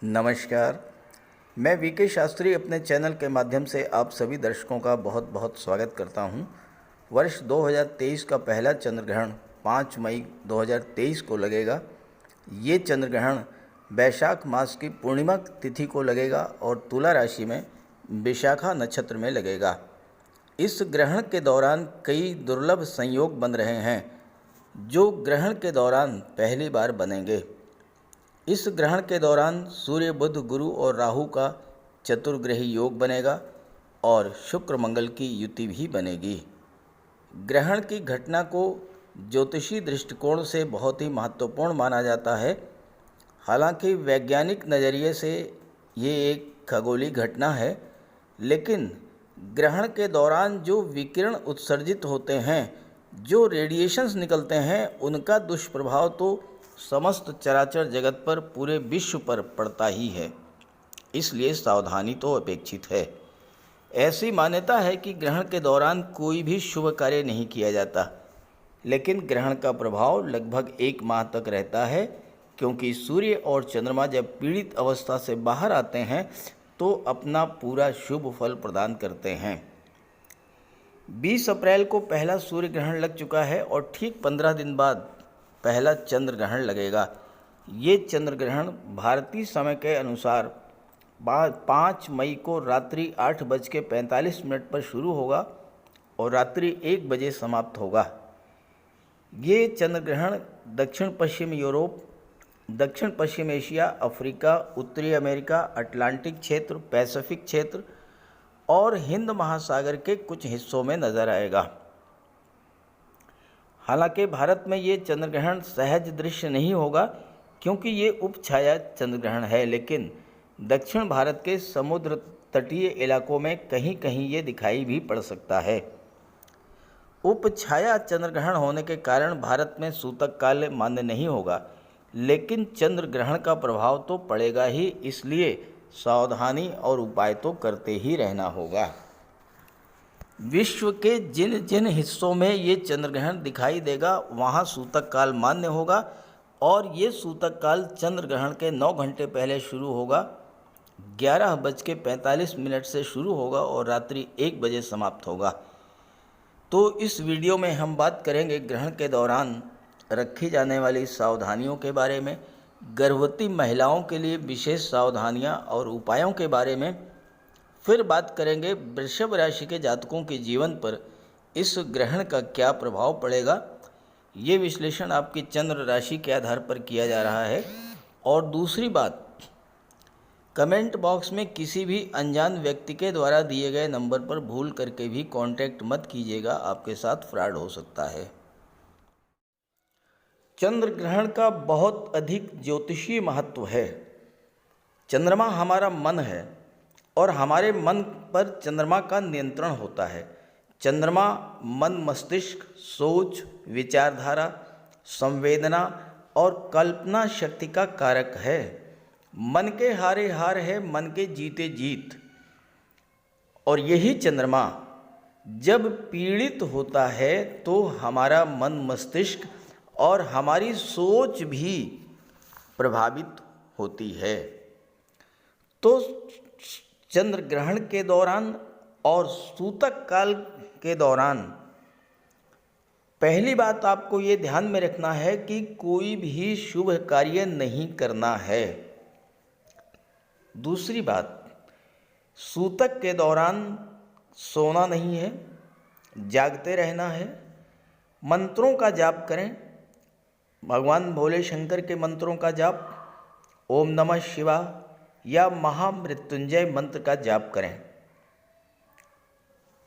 नमस्कार। मैं वीके शास्त्री अपने चैनल के माध्यम से आप सभी दर्शकों का बहुत बहुत स्वागत करता हूं। वर्ष 2023 का पहला चंद्र ग्रहण 5 मई 2023 को लगेगा। ये चंद्र ग्रहण वैशाख मास की पूर्णिमा तिथि को लगेगा और तुला राशि में विशाखा नक्षत्र में लगेगा। इस ग्रहण के दौरान कई दुर्लभ संयोग बन रहे हैं जो ग्रहण के दौरान पहली बार बनेंगे। इस ग्रहण के दौरान सूर्य, बुध, गुरु और राहु का चतुर्ग्रही योग बनेगा और शुक्र मंगल की युति भी बनेगी। ग्रहण की घटना को ज्योतिषी दृष्टिकोण से बहुत ही महत्वपूर्ण माना जाता है। हालांकि वैज्ञानिक नज़रिए से ये एक खगोलीय घटना है, लेकिन ग्रहण के दौरान जो विकिरण उत्सर्जित होते हैं, जो रेडिएशंस निकलते हैं, उनका दुष्प्रभाव तो समस्त चराचर जगत पर, पूरे विश्व पर पड़ता ही है। इसलिए सावधानी तो अपेक्षित है। ऐसी मान्यता है कि ग्रहण के दौरान कोई भी शुभ कार्य नहीं किया जाता, लेकिन ग्रहण का प्रभाव लगभग 1 माह तक रहता है, क्योंकि सूर्य और चंद्रमा जब पीड़ित अवस्था से बाहर आते हैं तो अपना पूरा शुभ फल प्रदान करते हैं। 20 अप्रैल को पहला सूर्य ग्रहण लग चुका है और ठीक 15 दिन बाद पहला चंद्र ग्रहण लगेगा। ये चंद्र ग्रहण भारतीय समय के अनुसार 5 मई को रात्रि 8:45 पर शुरू होगा और रात्रि 1 बजे समाप्त होगा। ये चंद्र ग्रहण दक्षिण पश्चिम यूरोप, दक्षिण पश्चिम एशिया, अफ्रीका, उत्तरी अमेरिका, अटलांटिक क्षेत्र, पैसिफिक क्षेत्र और हिंद महासागर के कुछ हिस्सों में नजर आएगा। हालांकि भारत में ये चंद्र ग्रहण सहज दृश्य नहीं होगा, क्योंकि ये उपछाया चंद्र ग्रहण है, लेकिन दक्षिण भारत के समुद्र तटीय इलाकों में कहीं कहीं ये दिखाई भी पड़ सकता है। उपछाया चंद्र ग्रहण होने के कारण भारत में सूतक काल मान्य नहीं होगा, लेकिन चंद्र ग्रहण का प्रभाव तो पड़ेगा ही, इसलिए सावधानी और उपाय तो करते ही रहना होगा। विश्व के जिन जिन हिस्सों में ये चंद्र ग्रहण दिखाई देगा वहाँ सूतक काल मान्य होगा और ये सूतक काल चंद्र ग्रहण के 9 घंटे पहले शुरू होगा। 11:45 से शुरू होगा और रात्रि 1 बजे समाप्त होगा। तो इस वीडियो में हम बात करेंगे ग्रहण के दौरान रखी जाने वाली सावधानियों के बारे में, गर्भवती महिलाओं के लिए विशेष सावधानियां और उपायों के बारे में। फिर बात करेंगे वृषभ राशि के जातकों के जीवन पर इस ग्रहण का क्या प्रभाव पड़ेगा। ये विश्लेषण आपकी चंद्र राशि के आधार पर किया जा रहा है। और दूसरी बात, कमेंट बॉक्स में किसी भी अनजान व्यक्ति के द्वारा दिए गए नंबर पर भूल करके भी कांटेक्ट मत कीजिएगा, आपके साथ फ्रॉड हो सकता है। चंद्र ग्रहण का बहुत अधिक ज्योतिषीय महत्व है। चंद्रमा हमारा मन है और हमारे मन पर चंद्रमा का नियंत्रण होता है। चंद्रमा मन, मस्तिष्क, सोच, विचारधारा, संवेदना और कल्पना शक्ति का कारक है। मन के हारे हार है, मन के जीते जीत। और यही चंद्रमा जब पीड़ित होता है तो हमारा मन, मस्तिष्क और हमारी सोच भी प्रभावित होती है। तो चंद्र ग्रहण के दौरान और सूतक काल के दौरान पहली बात आपको ये ध्यान में रखना है कि कोई भी शुभ कार्य नहीं करना है। दूसरी बात, सूतक के दौरान सोना नहीं है, जागते रहना है। मंत्रों का जाप करें, भगवान भोले शंकर के मंत्रों का जाप, ओम नमः शिवाय या महामृत्युंजय मंत्र का जाप करें।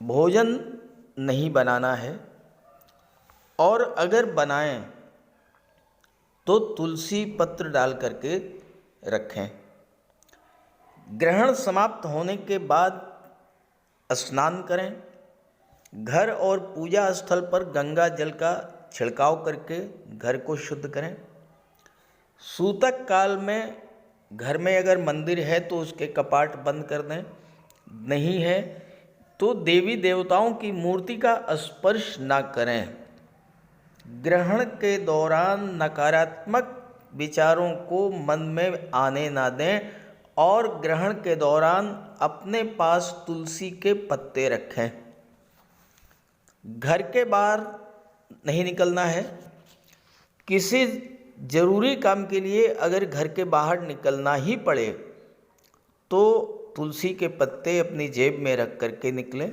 भोजन नहीं बनाना है और अगर बनाएं तो तुलसी पत्र डाल करके रखें। ग्रहण समाप्त होने के बाद स्नान करें। घर और पूजा स्थल पर गंगा जल का छिड़काव करके घर को शुद्ध करें। सूतक काल में घर में अगर मंदिर है तो उसके कपाट बंद कर दें, नहीं है तो देवी देवताओं की मूर्ति का स्पर्श ना करें। ग्रहण के दौरान नकारात्मक विचारों को मन में आने ना दें और ग्रहण के दौरान अपने पास तुलसी के पत्ते रखें। घर के बाहर नहीं निकलना है। किसी ज़रूरी काम के लिए अगर घर के बाहर निकलना ही पड़े तो तुलसी के पत्ते अपनी जेब में रख करके निकलें।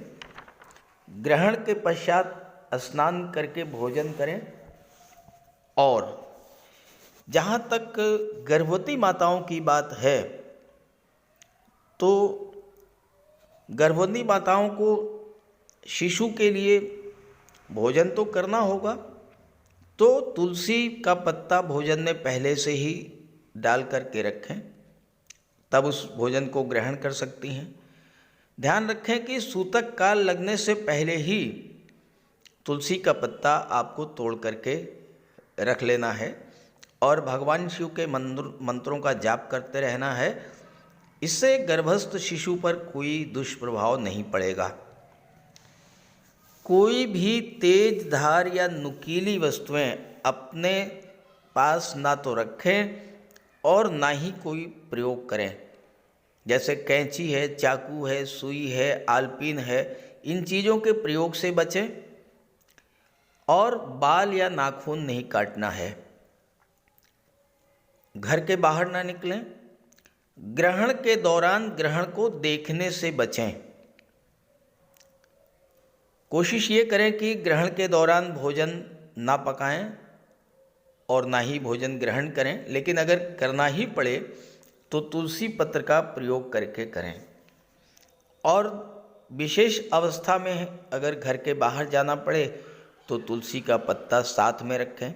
ग्रहण के पश्चात स्नान करके भोजन करें। और जहाँ तक गर्भवती माताओं की बात है तो गर्भवती माताओं को शिशु के लिए भोजन तो करना होगा, तो तुलसी का पत्ता भोजन में पहले से ही डाल करके रखें, तब उस भोजन को ग्रहण कर सकती हैं। ध्यान रखें कि सूतक काल लगने से पहले ही तुलसी का पत्ता आपको तोड़ करके रख लेना है और भगवान शिव के मंत्रों का जाप करते रहना है। इससे गर्भस्थ शिशु पर कोई दुष्प्रभाव नहीं पड़ेगा। कोई भी तेज धार या नुकीली वस्तुएं अपने पास ना तो रखें और ना ही कोई प्रयोग करें। जैसे कैंची है, चाकू है, सुई है, आलपीन है, इन चीज़ों के प्रयोग से बचें। और बाल या नाखून नहीं काटना है। घर के बाहर ना निकलें। ग्रहण के दौरान ग्रहण को देखने से बचें। कोशिश ये करें कि ग्रहण के दौरान भोजन ना पकाएं और ना ही भोजन ग्रहण करें, लेकिन अगर करना ही पड़े तो तुलसी पत्र का प्रयोग करके करें। और विशेष अवस्था में अगर घर के बाहर जाना पड़े तो तुलसी का पत्ता साथ में रखें।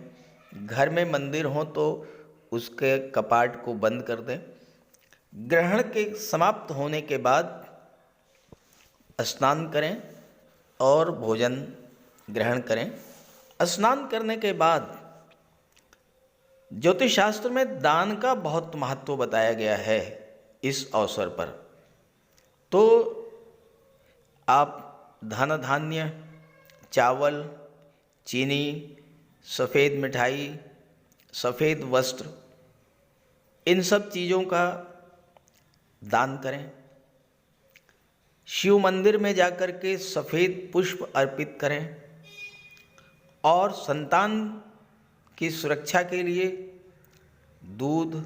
घर में मंदिर हो तो उसके कपाट को बंद कर दें। ग्रहण के समाप्त होने के बाद स्नान करें और भोजन ग्रहण करें। स्नान करने के बाद ज्योतिष शास्त्र में दान का बहुत महत्व बताया गया है। इस अवसर पर तो आप धन धान्य, चावल, चीनी, सफ़ेद मिठाई, सफ़ेद वस्त्र, इन सब चीज़ों का दान करें। शिव मंदिर में जाकर के सफ़ेद पुष्प अर्पित करें और संतान की सुरक्षा के लिए दूध,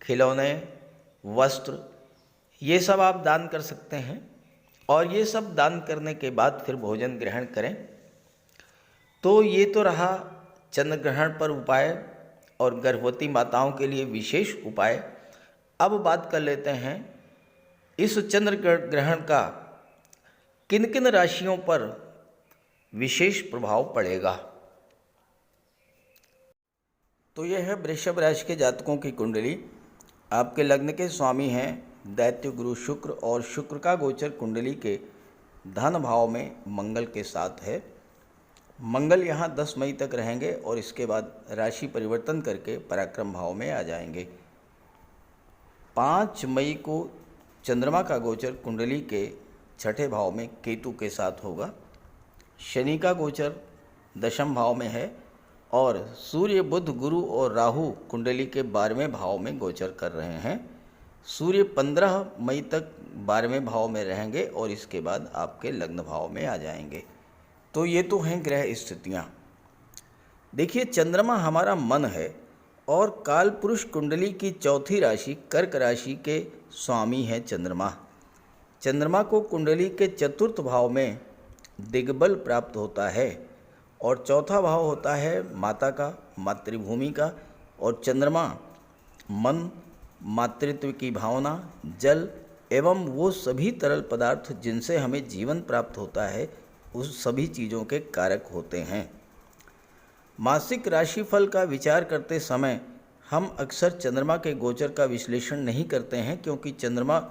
खिलौने, वस्त्र, ये सब आप दान कर सकते हैं। और ये सब दान करने के बाद फिर भोजन ग्रहण करें। तो ये तो रहा चंद्र ग्रहण पर उपाय और गर्भवती माताओं के लिए विशेष उपाय। अब बात कर लेते हैं इस चंद्र ग्रहण का किन किन राशियों पर विशेष प्रभाव पड़ेगा। तो यह है वृषभ राशि के जातकों की कुंडली। आपके लग्न के स्वामी हैं दैत्य गुरु शुक्र और शुक्र का गोचर कुंडली के धन भाव में मंगल के साथ है। मंगल यहाँ 10 मई तक रहेंगे और इसके बाद राशि परिवर्तन करके पराक्रम भाव में आ जाएंगे। 5 मई को चंद्रमा का गोचर कुंडली के छठे भाव में केतु के साथ होगा। शनि का गोचर दशम भाव में है और सूर्य, बुध, गुरु और राहु कुंडली के 12वें भाव में गोचर कर रहे हैं। सूर्य 15 मई तक 12वें भाव में रहेंगे और इसके बाद आपके लग्न भाव में आ जाएंगे। तो ये तो हैं ग्रह स्थितियाँ। देखिए, चंद्रमा हमारा मन है और काल पुरुष कुंडली की चौथी राशि कर्क राशि के स्वामी हैं चंद्रमा। चंद्रमा को कुंडली के चतुर्थ भाव में दिग्बल प्राप्त होता है और चौथा भाव होता है माता का, मातृभूमि का। और चंद्रमा मन, मातृत्व की भावना, जल एवं वो सभी तरल पदार्थ जिनसे हमें जीवन प्राप्त होता है, उस सभी चीज़ों के कारक होते हैं। मासिक राशिफल का विचार करते समय हम अक्सर चंद्रमा के गोचर का विश्लेषण नहीं करते हैं, क्योंकि चंद्रमा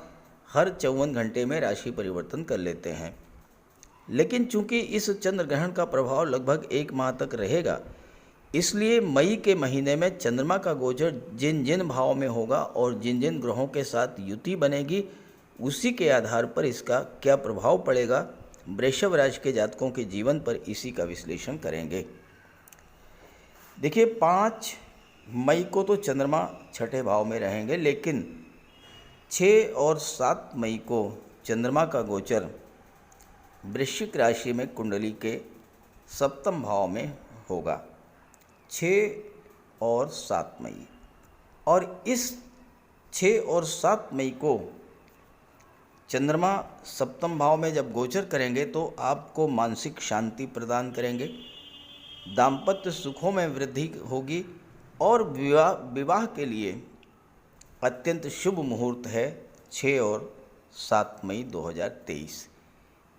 हर 54 घंटे में राशि परिवर्तन कर लेते हैं। लेकिन चूंकि इस चंद्र ग्रहण का प्रभाव लगभग 1 माह तक रहेगा, इसलिए मई के महीने में चंद्रमा का गोचर जिन जिन भाव में होगा और जिन जिन ग्रहों के साथ युति बनेगी, उसी के आधार पर इसका क्या प्रभाव पड़ेगा वृषभ राशि के जातकों के जीवन पर, इसी का विश्लेषण करेंगे। देखिए, 5 मई को तो चंद्रमा छठे भाव में रहेंगे, लेकिन 6 और 7 मई को चंद्रमा का गोचर वृश्चिक राशि में कुंडली के सप्तम भाव में होगा। 6 और 7 मई, और इस 6 और 7 मई को चंद्रमा सप्तम भाव में जब गोचर करेंगे तो आपको मानसिक शांति प्रदान करेंगे, दाम्पत्य सुखों में वृद्धि होगी और विवाह के लिए अत्यंत शुभ मुहूर्त है 6 और 7 मई 2023।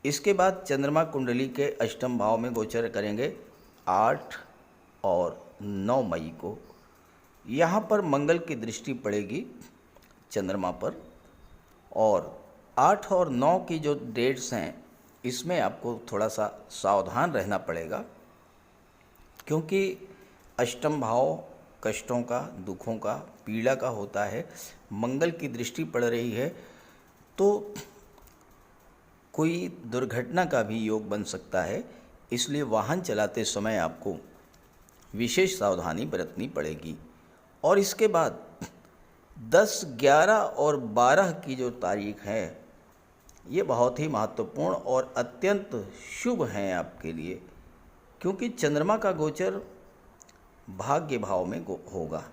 इसके बाद चंद्रमा कुंडली के अष्टम भाव में गोचर करेंगे 8 और 9 मई को। यहाँ पर मंगल की दृष्टि पड़ेगी चंद्रमा पर, और 8 और 9 की जो डेट्स हैं इसमें आपको थोड़ा सा सावधान रहना पड़ेगा, क्योंकि अष्टम भाव कष्टों का, दुखों का, पीड़ा का होता है। मंगल की दृष्टि पड़ रही है तो कोई दुर्घटना का भी योग बन सकता है, इसलिए वाहन चलाते समय आपको विशेष सावधानी बरतनी पड़ेगी। और इसके बाद 10, 11 और 12 की जो तारीख है ये बहुत ही महत्वपूर्ण और अत्यंत शुभ हैं आपके लिए, क्योंकि चंद्रमा का गोचर भाग्य भाव में होगा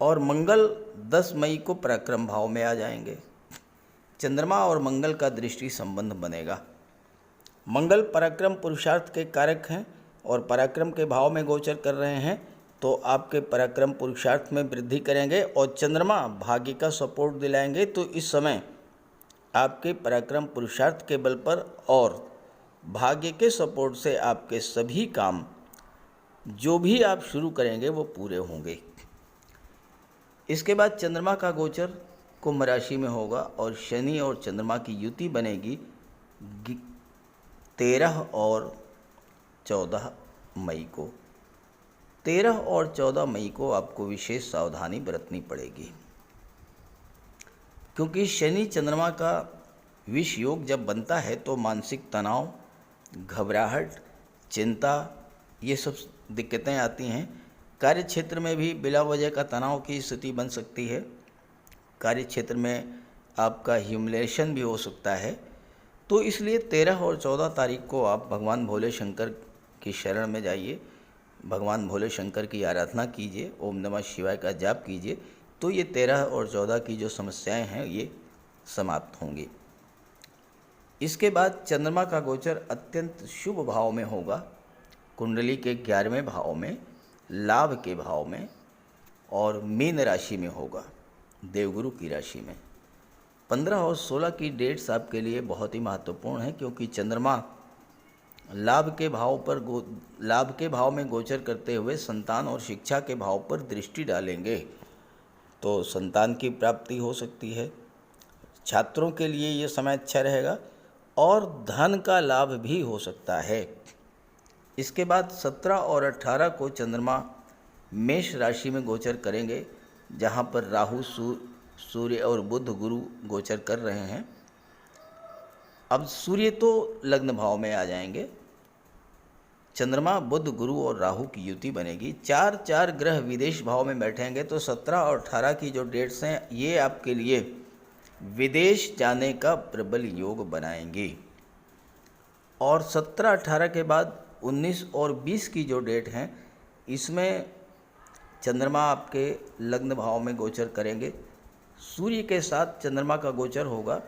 और मंगल 10 मई को पराक्रम भाव में आ जाएंगे। चंद्रमा और मंगल का दृष्टि संबंध बनेगा। मंगल पराक्रम पुरुषार्थ के कारक हैं और पराक्रम के भाव में गोचर कर रहे हैं, तो आपके पराक्रम पुरुषार्थ में वृद्धि करेंगे और चंद्रमा भाग्य का सपोर्ट दिलाएंगे। तो इस समय आपके पराक्रम पुरुषार्थ के बल पर और भाग्य के सपोर्ट से आपके सभी काम जो भी आप शुरू करेंगे वो पूरे होंगे। इसके बाद चंद्रमा का गोचर कुंभ राशि में होगा और शनि और चंद्रमा की युति बनेगी 13 और 14 मई को। 13 और 14 मई को आपको विशेष सावधानी बरतनी पड़ेगी, क्योंकि शनि चंद्रमा का विष योग जब बनता है तो मानसिक तनाव, घबराहट, चिंता, ये सब दिक्कतें आती हैं। कार्य क्षेत्र में भी बिला वजह का तनाव की स्थिति बन सकती है। कार्य क्षेत्र में आपका ह्यूमिलेशन भी हो सकता है। तो इसलिए 13 और 14 तारीख को आप भगवान भोले शंकर की शरण में जाइए, भगवान भोले शंकर की आराधना कीजिए, ओम नमः शिवाय का जाप कीजिए, तो ये 13 और 14 की जो समस्याएं हैं ये समाप्त होंगी। इसके बाद चंद्रमा का गोचर अत्यंत शुभ भाव में होगा, कुंडली के 11वें भाव में, लाभ के भाव में, और मीन राशि में होगा, देवगुरु की राशि में। 15 और 16 की डेट्स आपके लिए बहुत ही महत्वपूर्ण है, क्योंकि चंद्रमा लाभ के भाव में गोचर करते हुए संतान और शिक्षा के भाव पर दृष्टि डालेंगे, तो संतान की प्राप्ति हो सकती है। छात्रों के लिए ये समय अच्छा रहेगा और धन का लाभ भी हो सकता है। इसके बाद 17 और 18 को चंद्रमा मेष राशि में गोचर करेंगे, जहाँ पर राहु, सूर्य और बुध गुरु गोचर कर रहे हैं। अब सूर्य तो लग्न भाव में आ जाएंगे, चंद्रमा, बुध, गुरु और राहु की युति बनेगी। 4 ग्रह विदेश भाव में बैठेंगे, तो 17 और 18 की जो डेट्स हैं ये आपके लिए विदेश जाने का प्रबल योग बनाएंगी। और 17-18 के बाद 19 और 20 की जो डेट हैं इसमें चंद्रमा आपके लग्न भाव में गोचर करेंगे। सूर्य के साथ चंद्रमा का गोचर होगा।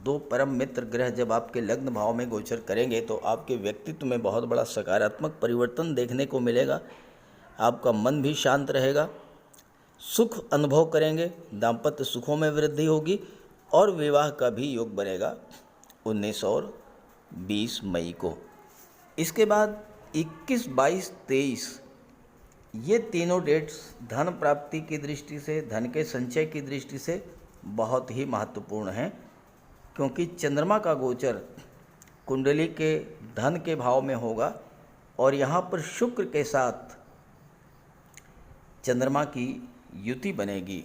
2 परम मित्र ग्रह जब आपके लग्न भाव में गोचर करेंगे तो आपके व्यक्तित्व में बहुत बड़ा सकारात्मक परिवर्तन देखने को मिलेगा। आपका मन भी शांत रहेगा, सुख अनुभव करेंगे, दाम्पत्य सुखों में वृद्धि होगी और विवाह का भी योग बनेगा 19 और 20 मई को। इसके बाद 21, 22, 23 ये तीनों डेट्स धन प्राप्ति की दृष्टि से, धन के संचय की दृष्टि से बहुत ही महत्वपूर्ण हैं, क्योंकि चंद्रमा का गोचर कुंडली के धन के भाव में होगा और यहाँ पर शुक्र के साथ चंद्रमा की युति बनेगी।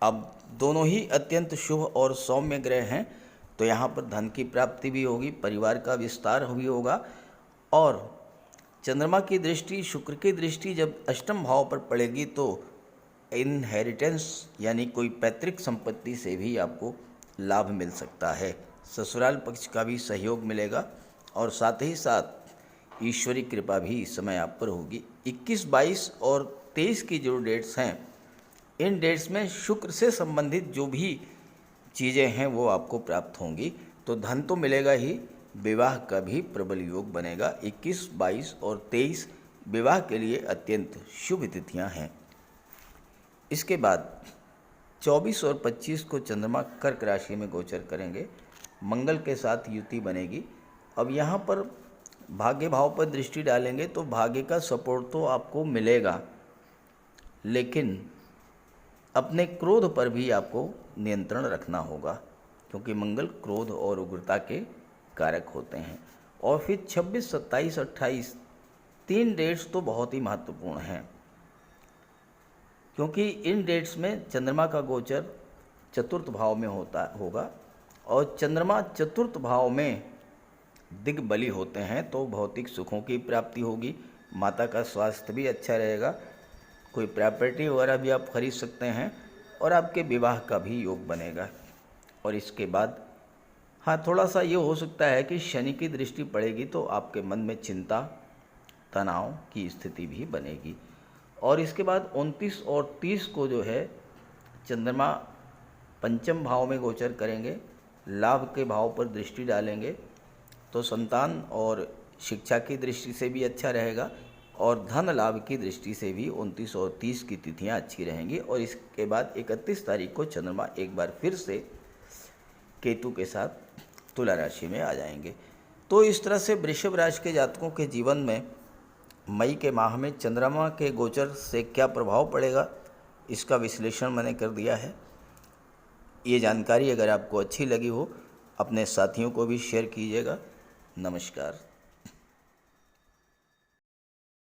अब दोनों ही अत्यंत शुभ और सौम्य ग्रह हैं, तो यहाँ पर धन की प्राप्ति भी होगी, परिवार का विस्तार भी होगा और चंद्रमा की दृष्टि, शुक्र की दृष्टि जब अष्टम भाव पर पड़ेगी तो इनहेरिटेंस यानी कोई पैतृक संपत्ति से भी आपको लाभ मिल सकता है। ससुराल पक्ष का भी सहयोग मिलेगा और साथ ही साथ ईश्वरी कृपा भी इस समय आप पर होगी। 21, 22 और 23 की जो डेट्स हैं, इन डेट्स में शुक्र से संबंधित जो भी चीज़ें हैं वो आपको प्राप्त होंगी। तो धन तो मिलेगा ही, विवाह का भी प्रबल योग बनेगा। 21, 22 और 23 विवाह के लिए अत्यंत शुभ तिथियां हैं। इसके बाद 24 और 25 को चंद्रमा कर्क राशि में गोचर करेंगे, मंगल के साथ युति बनेगी। अब यहाँ पर भाग्य भाव पर दृष्टि डालेंगे तो भाग्य का सपोर्ट तो आपको मिलेगा, लेकिन अपने क्रोध पर भी आपको नियंत्रण रखना होगा, क्योंकि मंगल क्रोध और उग्रता के कारक होते हैं। और फिर 26, 27, 28 तीन डेट्स तो बहुत ही महत्वपूर्ण हैं, क्योंकि इन डेट्स में चंद्रमा का गोचर चतुर्थ भाव में होगा और चंद्रमा चतुर्थ भाव में दिग्बली होते हैं, तो भौतिक सुखों की प्राप्ति होगी, माता का स्वास्थ्य भी अच्छा रहेगा, कोई प्रॉपर्टी वगैरह भी आप खरीद सकते हैं और आपके विवाह का भी योग बनेगा। और इसके बाद हाँ, थोड़ा सा ये हो सकता है कि शनि की दृष्टि पड़ेगी तो आपके मन में चिंता, तनाव की स्थिति भी बनेगी। और इसके बाद 29 और 30 को जो है चंद्रमा पंचम भाव में गोचर करेंगे, लाभ के भाव पर दृष्टि डालेंगे, तो संतान और शिक्षा की दृष्टि से भी अच्छा रहेगा और धन लाभ की दृष्टि से भी 29 और 30 की तिथियां अच्छी रहेंगी। और इसके बाद 31 तारीख को चंद्रमा एक बार फिर से केतु के साथ तुला राशि में आ जाएंगे। तो इस तरह से वृषभ राशि के जातकों के जीवन में मई के माह में चंद्रमा के गोचर से क्या प्रभाव पड़ेगा, इसका विश्लेषण मैंने कर दिया है। ये जानकारी अगर आपको अच्छी लगी हो, अपने साथियों को भी शेयर कीजिएगा। नमस्कार।